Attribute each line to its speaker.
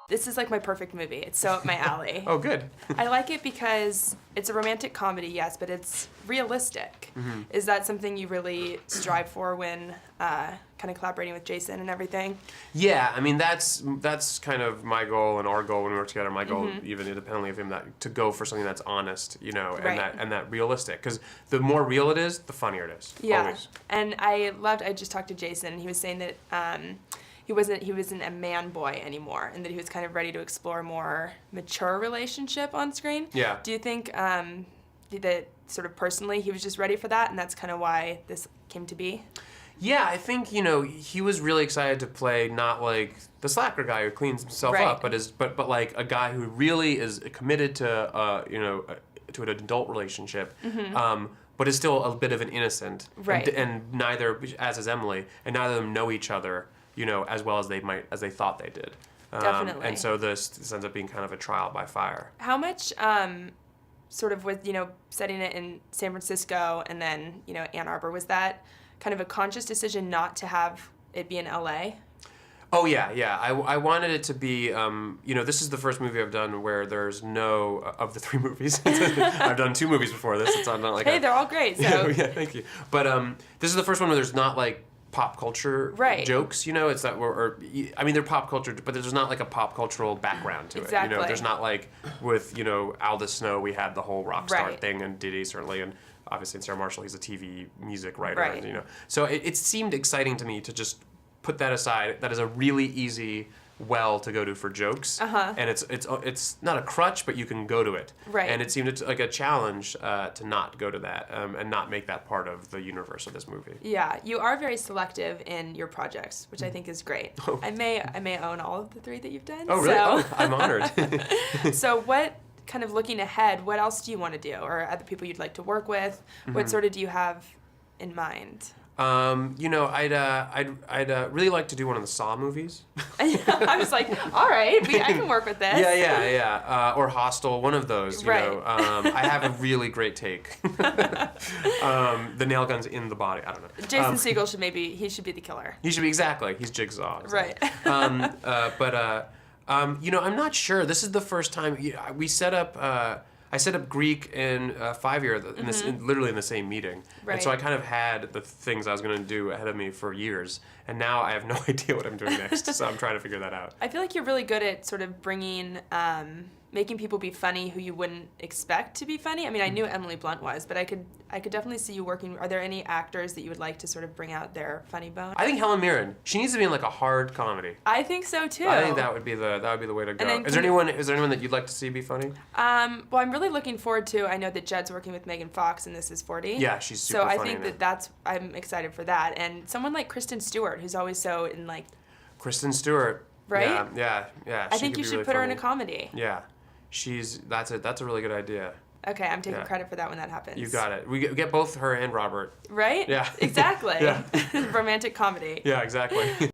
Speaker 1: This is like my perfect movie. It's so up my alley.
Speaker 2: Oh, good.
Speaker 1: I like it because it's a romantic comedy, yes, but it's realistic. Is that something you really strive for when kind of collaborating with Jason and everything?
Speaker 2: Yeah, I mean that's kind of my goal and our goal when we work together. My goal, even independently of him, that to go for something that's honest, you know, and
Speaker 1: Right.
Speaker 2: that realistic. Because the more real it is, the funnier it is.
Speaker 1: Yeah,
Speaker 2: Always.
Speaker 1: and I just talked to Jason, and he was saying that he wasn't a man boy anymore, and that he was kind of ready to explore a more mature relationship on screen.
Speaker 2: Yeah.
Speaker 1: Do you think that sort of personally he was just ready for that, and that's kind of why this came to be?
Speaker 2: Yeah, I think, you know, he was really excited to play not like the slacker guy who cleans himself
Speaker 1: Right.
Speaker 2: up, but like a guy who really is committed to you know, to an adult relationship. But is still a bit of an innocent.
Speaker 1: Right.
Speaker 2: And neither, as is Emily, and neither of them know each other, you know, as well as they thought they did.
Speaker 1: Definitely.
Speaker 2: And so this ends up being kind of a trial by fire.
Speaker 1: How much sort of with, you know, setting it in San Francisco and then, you know, Ann Arbor, was that kind of a conscious decision not to have it be in LA?
Speaker 2: Oh yeah. I wanted it to be, you know, this is the first movie I've done where there's no, of the 3 movies. I've done 2 movies before this. It's not like
Speaker 1: Hey, they're all great. So
Speaker 2: yeah, thank you. But this is the first one where there's not like pop culture
Speaker 1: Right.
Speaker 2: jokes, you know. It's that, I mean, they're pop culture, but there's not like a pop cultural background to it. You
Speaker 1: Exactly.
Speaker 2: know, there's not like with, you know, Aldous Snow, we had the whole rock star
Speaker 1: Right.
Speaker 2: thing, and Diddy certainly, and obviously Sarah Marshall, he's a TV music writer,
Speaker 1: Right.
Speaker 2: and, you know. So it seemed exciting to me to just put that aside. That is a really easy well to go to for jokes, and it's not a crutch, but you can go to it.
Speaker 1: Right.
Speaker 2: And it seemed like a challenge to not go to that and not make that part of the universe of this movie.
Speaker 1: yeah, you are very selective in your projects, which I think is great.
Speaker 2: Oh.
Speaker 1: I may own all of the 3 that you've done.
Speaker 2: Oh, really?
Speaker 1: So.
Speaker 2: Oh, I'm honored.
Speaker 1: So what, kind of looking ahead, what else do you want to do, or other people you'd like to work with? What sort of do you have in mind?
Speaker 2: You know, I'd really like to do one of the Saw movies.
Speaker 1: I was like, all right, I can work with this.
Speaker 2: Yeah. Or Hostel, one of those. You
Speaker 1: Right.
Speaker 2: know, I have a really great take. The nail gun's in the body. I don't know.
Speaker 1: Jason Segel should be the killer.
Speaker 2: He should be exactly. He's Jigsaw. Exactly.
Speaker 1: Right.
Speaker 2: You know, I'm not sure. This is the first time we set up. I set up Greek and 5 Year literally in the same meeting,
Speaker 1: Right.
Speaker 2: and so I kind of had the things I was going to do ahead of me for years, and now I have no idea what I'm doing next. So I'm trying to figure that out.
Speaker 1: I feel like you're really good at sort of bringing, making people be funny who you wouldn't expect to be funny. I mean, I knew Emily Blunt was, but I could definitely see you working. Are there any actors that you would like to sort of bring out their funny bone?
Speaker 2: I think Helen Mirren. She needs to be in like a hard comedy.
Speaker 1: I think so too.
Speaker 2: I think that would be the way to go.
Speaker 1: then
Speaker 2: Is there anyone that you'd like to see be funny?
Speaker 1: Well, I'm really looking forward to. I know that Jed's working with Megan Fox, and This Is 40.
Speaker 2: Yeah, she's super
Speaker 1: So I
Speaker 2: funny
Speaker 1: think
Speaker 2: in it.
Speaker 1: I'm excited for that, and someone like Kristen Stewart, who's always so in like.
Speaker 2: Kristen Stewart.
Speaker 1: Right?
Speaker 2: Yeah.
Speaker 1: I think you should put her in a comedy.
Speaker 2: Yeah, that's a really good idea.
Speaker 1: Okay, I'm taking
Speaker 2: Yeah.
Speaker 1: credit for that when that happens.
Speaker 2: You got it. We get both her and Robert.
Speaker 1: Right?
Speaker 2: Yeah.
Speaker 1: Exactly.
Speaker 2: Yeah.
Speaker 1: Romantic comedy.
Speaker 2: Yeah, exactly.